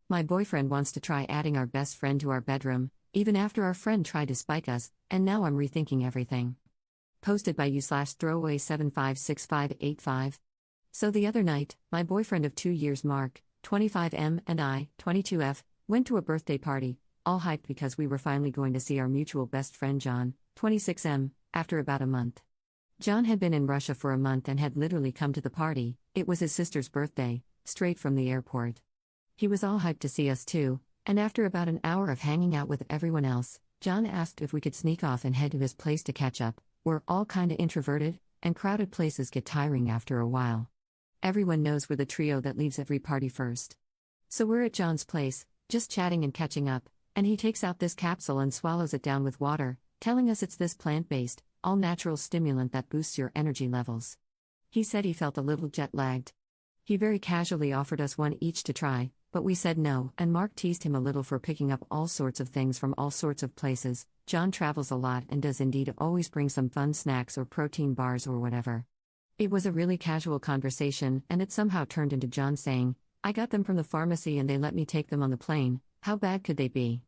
My boyfriend wants to try adding our best friend to our bedroom, even after our friend tried to spike us, and now I'm rethinking everything. Posted by you/throwaway756585. So the other night, my boyfriend of 2 years Mark, 25M, and I, 22F, went to a birthday party, all hyped because we were finally going to see our mutual best friend John, 26M, after about a month. John had been in Russia for a month and had literally come to the party. It was his sister's birthday, straight from the airport. He was all hyped to see us too, and after about an hour of hanging out with everyone else, John asked if we could sneak off and head to his place to catch up. We're all kinda introverted, and crowded places get tiring after a while. Everyone knows we're the trio that leaves every party first. So we're at John's place, just chatting and catching up, and he takes out this capsule and swallows it down with water, telling us it's this plant-based, all-natural stimulant that boosts your energy levels. He said he felt a little jet-lagged. He very casually offered us one each to try, but we said no, and Mark teased him a little for picking up all sorts of things from all sorts of places. John travels a lot and does indeed always bring some fun snacks or protein bars or whatever. It was a really casual conversation, and it somehow turned into John saying, "I got them from the pharmacy and they let me take them on the plane, how bad could they be?"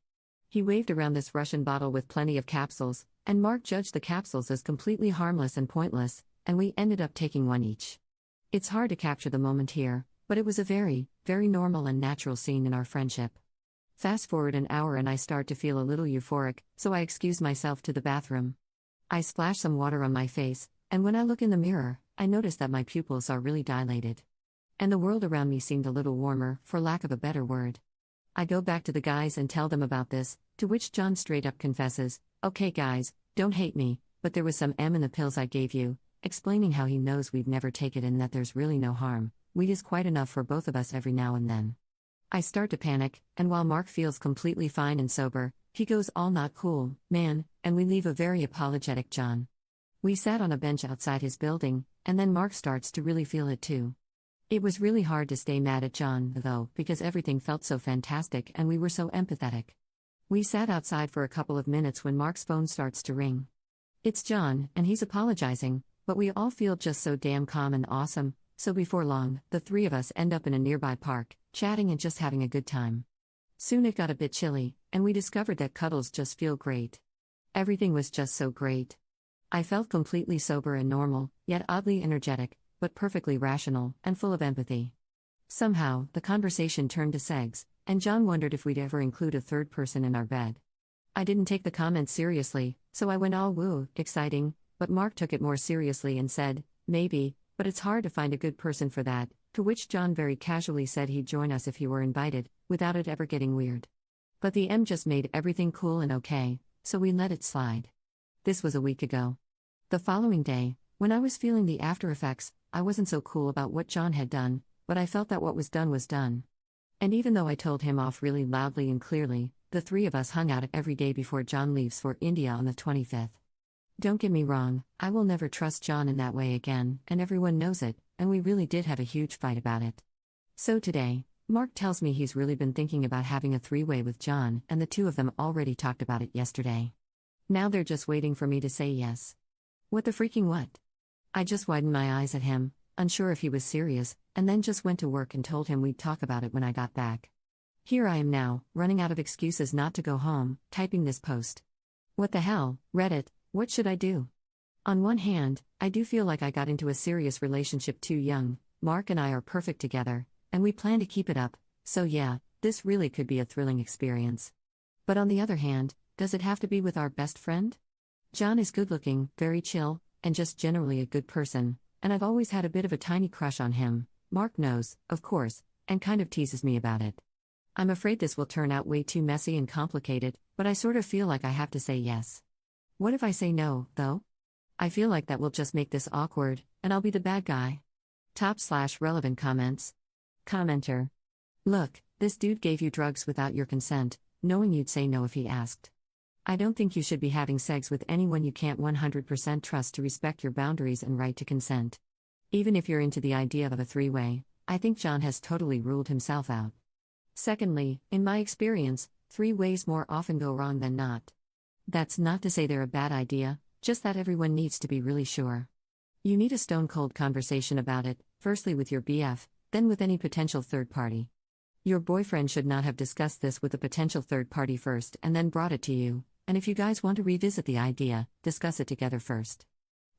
He waved around this Russian bottle with plenty of capsules, and Mark judged the capsules as completely harmless and pointless, and we ended up taking one each. It's hard to capture the moment here, but it was a very, very normal and natural scene in our friendship. Fast forward an hour and I start to feel a little euphoric, so I excuse myself to the bathroom. I splash some water on my face, and when I look in the mirror, I notice that my pupils are really dilated. And the world around me seemed a little warmer, for lack of a better word. I go back to the guys and tell them about this, to which John straight up confesses, "Okay guys, don't hate me, but there was some M in the pills I gave you," explaining how he knows we'd never take it and that there's really no harm. Weed is quite enough for both of us every now and then. I start to panic, and while Mark feels completely fine and sober, he goes all not cool, man, and we leave a very apologetic John. We sat on a bench outside his building, and then Mark starts to really feel it too. It was really hard to stay mad at John, though, because everything felt so fantastic and we were so empathetic. We sat outside for a couple of minutes when Mark's phone starts to ring. It's John, and he's apologizing, but we all feel just so damn calm and awesome. So before long, the three of us end up in a nearby park, chatting and just having a good time. Soon it got a bit chilly, and we discovered that cuddles just feel great. Everything was just so great. I felt completely sober and normal, yet oddly energetic, but perfectly rational, and full of empathy. Somehow, the conversation turned to sex, and John wondered if we'd ever include a third person in our bed. I didn't take the comment seriously, so I went all woo, exciting, but Mark took it more seriously and said, "Maybe, but it's hard to find a good person for that," to which John very casually said he'd join us if he were invited, without it ever getting weird. But the M just made everything cool and okay, so we let it slide. This was a week ago. The following day, when I was feeling the after effects, I wasn't so cool about what John had done, but I felt that what was done was done. And even though I told him off really loudly and clearly, the three of us hung out every day before John leaves for India on the 25th. Don't get me wrong, I will never trust John in that way again, and everyone knows it, and we really did have a huge fight about it. So today, Mark tells me he's really been thinking about having a three-way with John, and the two of them already talked about it yesterday. Now they're just waiting for me to say yes. What the freaking what? I just widened my eyes at him, unsure if he was serious, and then just went to work and told him we'd talk about it when I got back. Here I am now, running out of excuses not to go home, typing this post. What the hell, Reddit? What should I do? On one hand, I do feel like I got into a serious relationship too young. Mark and I are perfect together, and we plan to keep it up, so yeah, this really could be a thrilling experience. But on the other hand, does it have to be with our best friend? John is good-looking, very chill, and just generally a good person, and I've always had a bit of a tiny crush on him. Mark knows, of course, and kind of teases me about it. I'm afraid this will turn out way too messy and complicated, but I sort of feel like I have to say yes. What if I say no, though? I feel like that will just make this awkward, and I'll be the bad guy. /relevant comments. Commenter. Look, this dude gave you drugs without your consent, knowing you'd say no if he asked. I don't think you should be having sex with anyone you can't 100% trust to respect your boundaries and right to consent. Even if you're into the idea of a three-way, I think John has totally ruled himself out. Secondly, in my experience, three-ways more often go wrong than not. That's not to say they're a bad idea, just that everyone needs to be really sure. You need a stone-cold conversation about it, firstly with your BF, then with any potential third party. Your boyfriend should not have discussed this with a potential third party first and then brought it to you, and if you guys want to revisit the idea, discuss it together first.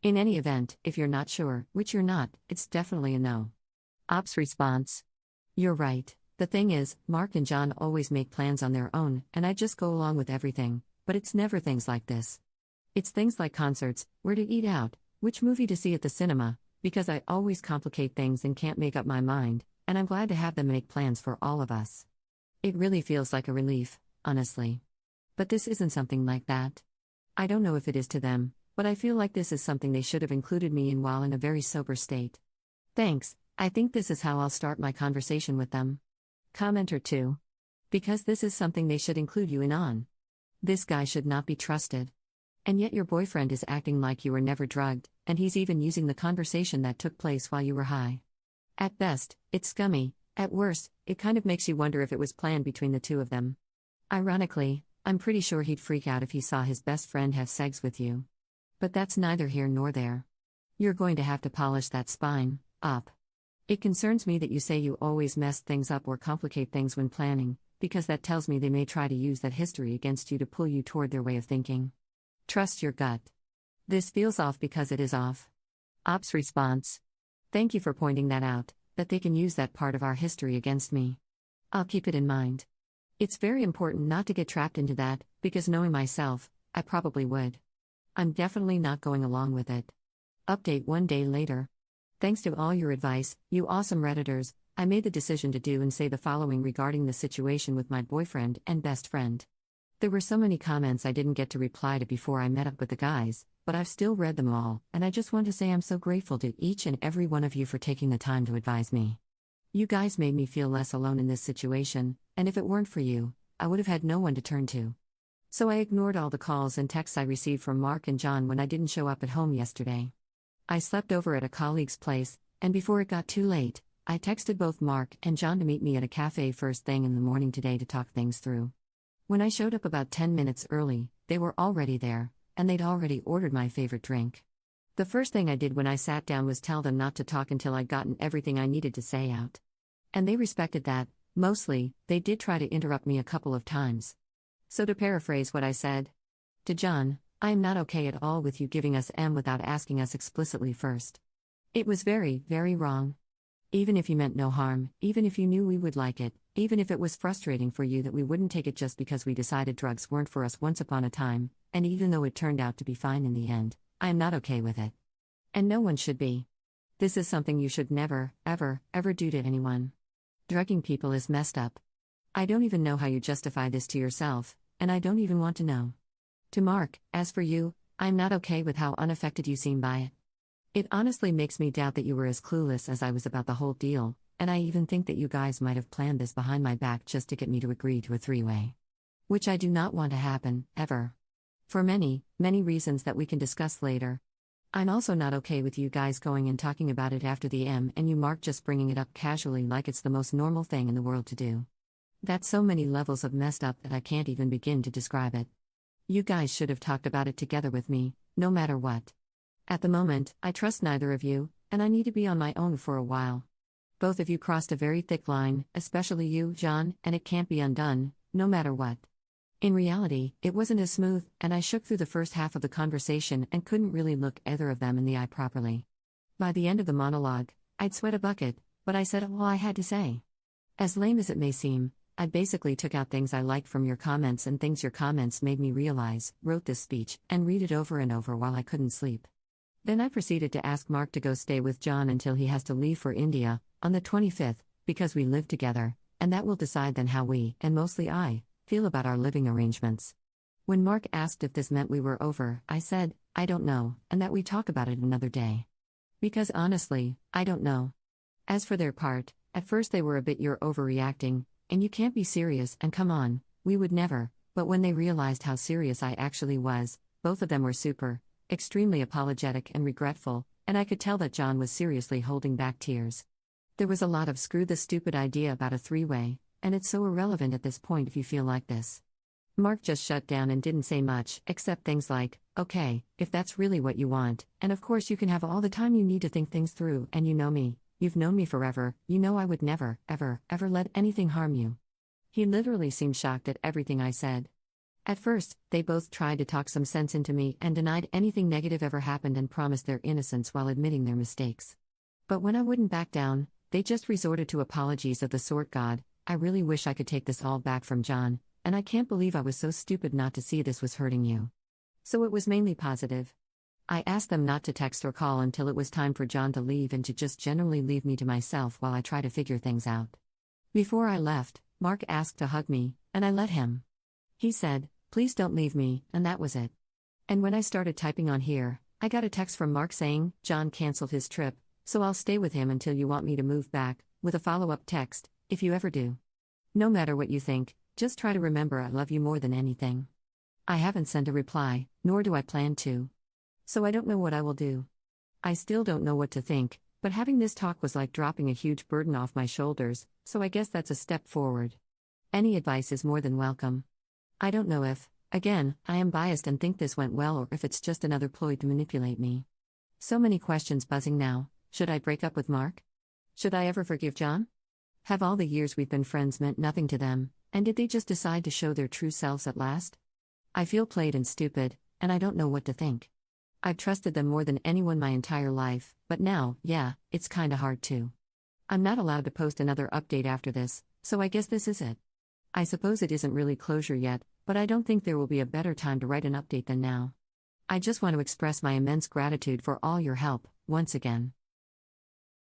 In any event, if you're not sure, which you're not, it's definitely a no. Ops response. You're right. The thing is, Mark and John always make plans on their own, and I just go along with everything, but it's never things like this. It's things like concerts, where to eat out, which movie to see at the cinema, because I always complicate things and can't make up my mind, and I'm glad to have them make plans for all of us. It really feels like a relief, honestly. But this isn't something like that. I don't know if it is to them, but I feel like this is something they should have included me in while in a very sober state. Thanks, I think this is how I'll start my conversation with them. Commenter 2. Because this is something they should include you in on. This guy should not be trusted. And yet your boyfriend is acting like you were never drugged, and he's even using the conversation that took place while you were high. At best, it's scummy. At worst, it kind of makes you wonder if it was planned between the two of them. Ironically, I'm pretty sure he'd freak out if he saw his best friend have sex with you. But that's neither here nor there. You're going to have to polish that spine up. It concerns me that you say you always mess things up or complicate things when planning, because that tells me they may try to use that history against you to pull you toward their way of thinking. Trust your gut. This feels off because it is off. Ops response. Thank you for pointing that out, that they can use that part of our history against me. I'll keep it in mind. It's very important not to get trapped into that, because knowing myself, I probably would. I'm definitely not going along with it. Update 1 day later. Thanks to all your advice, you awesome Redditors, I made the decision to do and say the following regarding the situation with my boyfriend and best friend. There were so many comments I didn't get to reply to before I met up with the guys, but I've still read them all, and I just want to say I'm so grateful to each and every one of you for taking the time to advise me. You guys made me feel less alone in this situation, and if it weren't for you, I would have had no one to turn to. So I ignored all the calls and texts I received from Mark and John when I didn't show up at home yesterday. I slept over at a colleague's place, and before it got too late, I texted both Mark and John to meet me at a cafe first thing in the morning today to talk things through. When I showed up about 10 minutes early, they were already there, and they'd already ordered my favorite drink. The first thing I did when I sat down was tell them not to talk until I'd gotten everything I needed to say out. And they respected that. Mostly, they did try to interrupt me a couple of times. So to paraphrase what I said to John, I am not okay at all with you giving us M without asking us explicitly first. It was very, very wrong. Even if you meant no harm, even if you knew we would like it, even if it was frustrating for you that we wouldn't take it just because we decided drugs weren't for us once upon a time, and even though it turned out to be fine in the end, I am not okay with it. And no one should be. This is something you should never, ever, ever do to anyone. Drugging people is messed up. I don't even know how you justify this to yourself, and I don't even want to know. To Mark, as for you, I'm not okay with how unaffected you seem by it. It honestly makes me doubt that you were as clueless as I was about the whole deal, and I even think that you guys might have planned this behind my back just to get me to agree to a three-way. Which I do not want to happen, ever. For many, many reasons that we can discuss later. I'm also not okay with you guys going and talking about it after the M and you Mark just bringing it up casually like it's the most normal thing in the world to do. That's so many levels of messed up that I can't even begin to describe it. You guys should have talked about it together with me, no matter what. At the moment, I trust neither of you, and I need to be on my own for a while. Both of you crossed a very thick line, especially you, John, and it can't be undone, no matter what. In reality, it wasn't as smooth, and I shook through the first half of the conversation and couldn't really look either of them in the eye properly. By the end of the monologue, I'd sweat a bucket, but I said all I had to say. As lame as it may seem, I basically took out things I liked from your comments and things your comments made me realize, wrote this speech, and read it over and over while I couldn't sleep. Then I proceeded to ask Mark to go stay with John until he has to leave for India, on the 25th, because we live together, and that will decide then how we, and mostly I, feel about our living arrangements. When Mark asked if this meant we were over, I said, I don't know, and that we talk about it another day. Because honestly, I don't know. As for their part, at first they were a bit you're overreacting, and you can't be serious, and come on, we would never, but when they realized how serious I actually was, both of them were extremely apologetic and regretful, and I could tell that John was seriously holding back tears. There was a lot of screw the stupid idea about a three-way, and it's so irrelevant at this point if you feel like this. Mark just shut down and didn't say much, except things like, okay, if that's really what you want, and of course you can have all the time you need to think things through, and you know me, You've known me forever, you know I would never, ever let anything harm you. He literally seemed shocked at everything I said. At first, they both tried to talk some sense into me and denied anything negative ever happened and promised their innocence while admitting their mistakes. But when I wouldn't back down, they just resorted to apologies of the sort, "God, I really wish I could take this all back from John, and I can't believe I was so stupid not to see this was hurting you." So it was mainly positive. I asked them not to text or call until it was time for John to leave and to just generally leave me to myself while I try to figure things out. Before I left, Mark asked to hug me, and I let him. He said, "Please don't leave me," and that was it. And when I started typing on here, I got a text from Mark saying, "John canceled his trip, so I'll stay with him until you want me to move back," with a follow-up text, "If you ever do. No matter what you think, just try to remember I love you more than anything." I haven't sent a reply, nor do I plan to. So I don't know what I will do. I still don't know what to think, but having this talk was like dropping a huge burden off my shoulders, so I guess that's a step forward. Any advice is more than welcome. I don't know if, again, I am biased and think this went well or if it's just another ploy to manipulate me. So many questions buzzing now. Should I break up with Mark? Should I ever forgive John? Have all the years we've been friends meant nothing to them, and did they just decide to show their true selves at last? I feel played and stupid, and I don't know what to think. I've trusted them more than anyone my entire life, but now, yeah, it's kinda hard too. I'm not allowed to post another update after this, so I guess this is it. I suppose it isn't really closure yet, but I don't think there will be a better time to write an update than now. I just want to express my immense gratitude for all your help, once again.